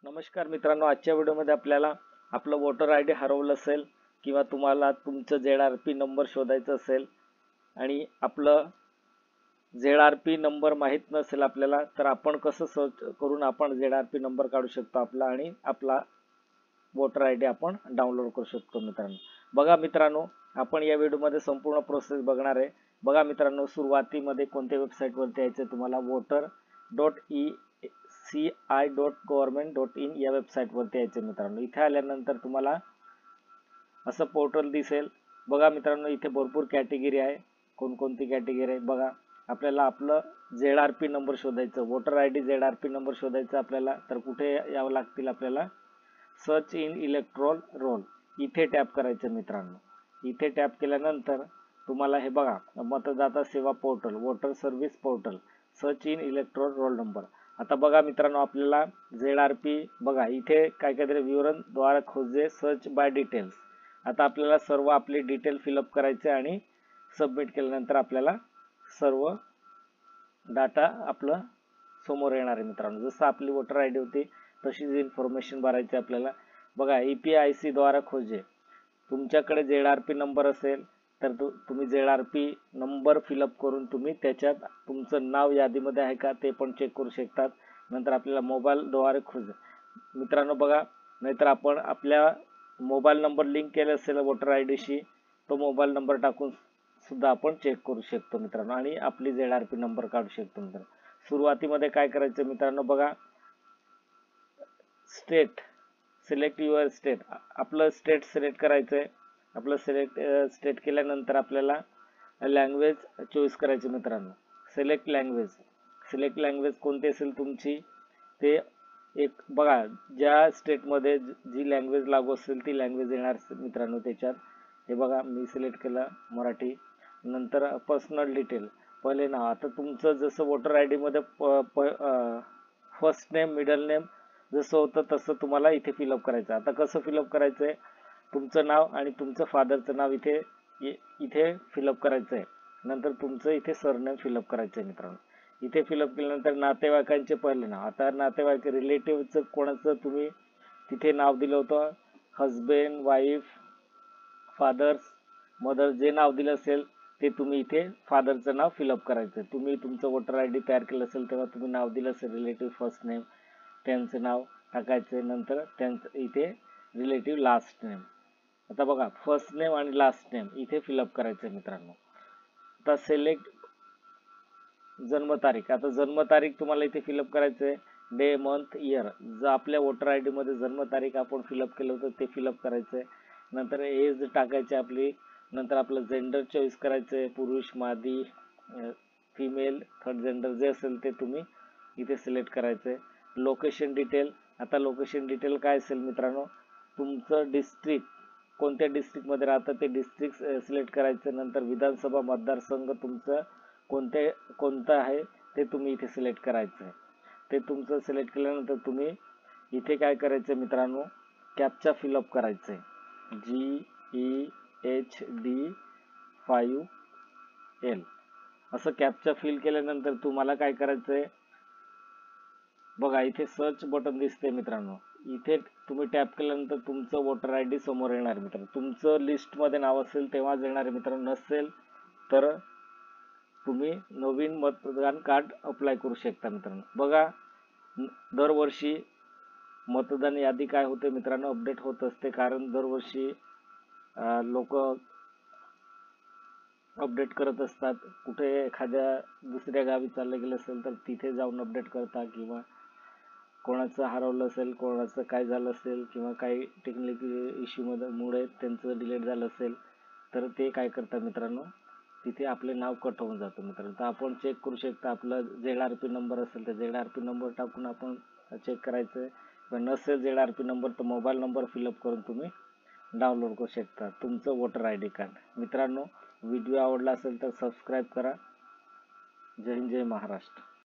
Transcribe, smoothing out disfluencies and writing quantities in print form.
नमस्कार मित्रांनो, आजच्या व्हिडिओमध्ये आपल्याला आपलं वोटर आय डी हरवलं असेल किंवा तुम्हाला तुमचं ZRP नंबर शोधायचा असेल आणि आपलं ZRP नंबर माहीत नसेल आपल्याला, तर आपण कसं सर्च करून आपण ZRP नंबर काढू शकतो आपला आणि आपला वोटर आय डी आपण डाउनलोड करू शकतो. बघा मित्रांनो, आपण या व्हिडिओमध्ये संपूर्ण प्रोसेस बघणार आहे. बघा मित्रांनो, सुरुवातीमध्ये कोणत्या वेबसाईटवरती यायचं तुम्हाला voter.eci.government.in या वेबसाईटवरती यायचं मित्रांनो. इथे आल्यानंतर तुम्हाला असं पोर्टल दिसेल. बघा मित्रांनो, इथे भरपूर कॅटेगरी आहे. कोणकोणती कॅटेगरी आहे बघा. आपल्याला आपलं ZRP नंबर शोधायचं, voter I D ZRP number शोधायचं आपल्याला, तर कुठे यावं लागतील आपल्याला? सर्च इन इलेक्ट्रोल रोल इथे टॅप करायचं मित्रांनो. इथे टॅप केल्यानंतर तुम्हाला हे बघा, मतदाता सेवा portal, voter service portal, search in electoral roll number. आता बघा मित्रांनो, आपल्याला ZRP बघा इथे काहीतरी विवरण द्वारा खोजे, सर्च बाय डिटेल्स. आता आपल्याला सर्व आपली डिटेल फिलअप करायचे आणि सबमिट केल्यानंतर आपल्याला सर्व डाटा आपलं समोर येणार आहे मित्रांनो. जसं आपली वोटर आय डी होती तशीच इन्फॉर्मेशन भरायची आपल्याला. बघा, EPIC द्वारा खोजे. तुमच्याकडे ZRP नंबर असेल तर तुम्ही ZRP नंबर फिलअप करून तुम्ही त्याच्यात तुमचं नाव यादीमध्ये आहे का ते पण चेक करू शकतात. नंतर आपल्याला मोबाईलद्वारे खोज मित्रांनो. बघा, नाहीतर आपण आपल्या मोबाईल नंबर लिंक केले असेल वोटर आय डीशी, तो मोबाईल नंबर टाकून सुद्धा आपण चेक करू शकतो मित्रांनो आणि आपली ZRP नंबर काढू शकतो मित्रांनो. सुरुवातीमध्ये काय करायचं मित्रांनो, बघा, स्टेट, सिलेक्ट युअर स्टेट. आपलं स्टेट सिलेक्ट करायचं आहे. आपलं स्टेट केल्यानंतर आपल्याला लँग्वेज चॉईस करायची मित्रांनो. सिलेक्ट लँग्वेज कोणती असेल तुमची ते एक बघा, ज्या स्टेटमध्ये जी लँग्वेज लागू असेल ती लँग्वेज येणार मित्रांनो त्याच्यात. हे बघा, मी सिलेक्ट केलं मराठी. नंतर पर्सनल डिटेल, पहिले नाव. आता तुमचं जसं वोटर आय डीमध्ये फर्स्ट नेम, मिडल नेम जसं होतं तसं तुम्हाला इथे फिलअप करायचं. आता कसं फिलअप करायचं आहे? तुमचं नाव आणि तुमचं फादरचं नाव इथे फिलअप करायचं आहे. नंतर तुमचं इथे सरनेम फिलअप करायचं आहे मित्रांनो. इथे फिलअप केल्यानंतर नातेवाईकांचे पहिले नाव. आता नातेवाईक रिलेटिव्हचं कोणाचं तुम्ही तिथे नाव दिलं होतं, हजबंड, वाईफ, फादर्स, मदर, जे नाव दिलं असेल ते तुम्ही इथे फादरचं नाव फिलअप करायचं. तुम्ही तुमचं वोटर आय डी तयार केलं असेल तेव्हा तुम्ही नाव दिलं असेल रिलेटिव्ह फर्स्ट नेम, त्यांचं नाव टाकायचं. नंतर त्यांचं इथे रिलेटिव्ह लास्ट नेम. आता बघा, फर्स्ट नेम आणि लास्ट नेम इथे फिलअप करायचं मित्रांनो. आता सिलेक्ट जन्मतारीख. आता जन्मतारीख तुम्हाला इथे फिलअप करायचं आहे. डे, मंथ, इयर, जर आपल्या वोटर आय डीमध्ये जन्मतारीख आपण फिलअप केलं होतं ते फिलअप करायचं आहे. नंतर एज टाकायची आपली. नंतर आपलं जेंडर चॉईस करायचं आहे, पुरुष, मादी, फिमेल, थर्ड जेंडर जे असेल ते तुम्ही इथे सिलेक्ट करायचं आहे. Location detail. आता लोकेशन डिटेल काय असेल मित्रांनो, तुमचं डिस्ट्रिक्ट, कोणत्या डिस्ट्रिक्टमध्ये राहतं ते डिस्ट्रिक्ट सिलेक्ट करायचं. नंतर विधानसभा मतदारसंघ तुमचं कोणतं आहे ते तुम्ही इथे सिलेक्ट करायचं आहे. ते तुमचं सिलेक्ट केल्यानंतर तुम्ही इथे काय करायचं मित्रांनो, कॅप्चा फिलअप करायचं आहे. GEHD5L असं कॅप्चा फिल केल्यानंतर तुम्हाला काय करायचं आहे, बघा इथे सर्च बटन दिसते मित्रांनो. इथे तुम्ही टॅप केल्यानंतर तुमचं वोटर आय डी समोर येणार मित्रांनो. तुमचं लिस्टमध्ये नाव असेल तेव्हाच येणार मित्रांनो, नसेल तर तुम्ही नवीन मतदान कार्ड अप्लाय करू शकता मित्रांनो. बघा, दरवर्षी मतदान यादी काय होते मित्रांनो, अपडेट होत असते. कारण दरवर्षी लोक अपडेट करत असतात. कुठे एखाद्या दुसऱ्या गावी चालले गेले असेल तर तिथे जाऊन अपडेट करतात, किंवा कोणाचं हरवलं असेल, कोणाचं काय झालं असेल, किंवा काही टेक्निकल इश्यूमुळे त्यांचं डिलीट झालं असेल तर ते काय करतात मित्रांनो, तिथे आपले नाव कट होऊन जातं मित्रांनो. तर आपण चेक करू शकता. आपलं ZRP नंबर असेल तर ZRP नंबर टाकून आपण चेक करायचं आहे. पण नसेल ZRP नंबर तर मोबाईल नंबर फिलअप करून तुम्ही डाउनलोड करू शकता तुमचं वोटर आय डी कार्ड. मित्रांनो, व्हिडिओ आवडला असेल तर सबस्क्राईब करा. जय हिंद, जय महाराष्ट्र.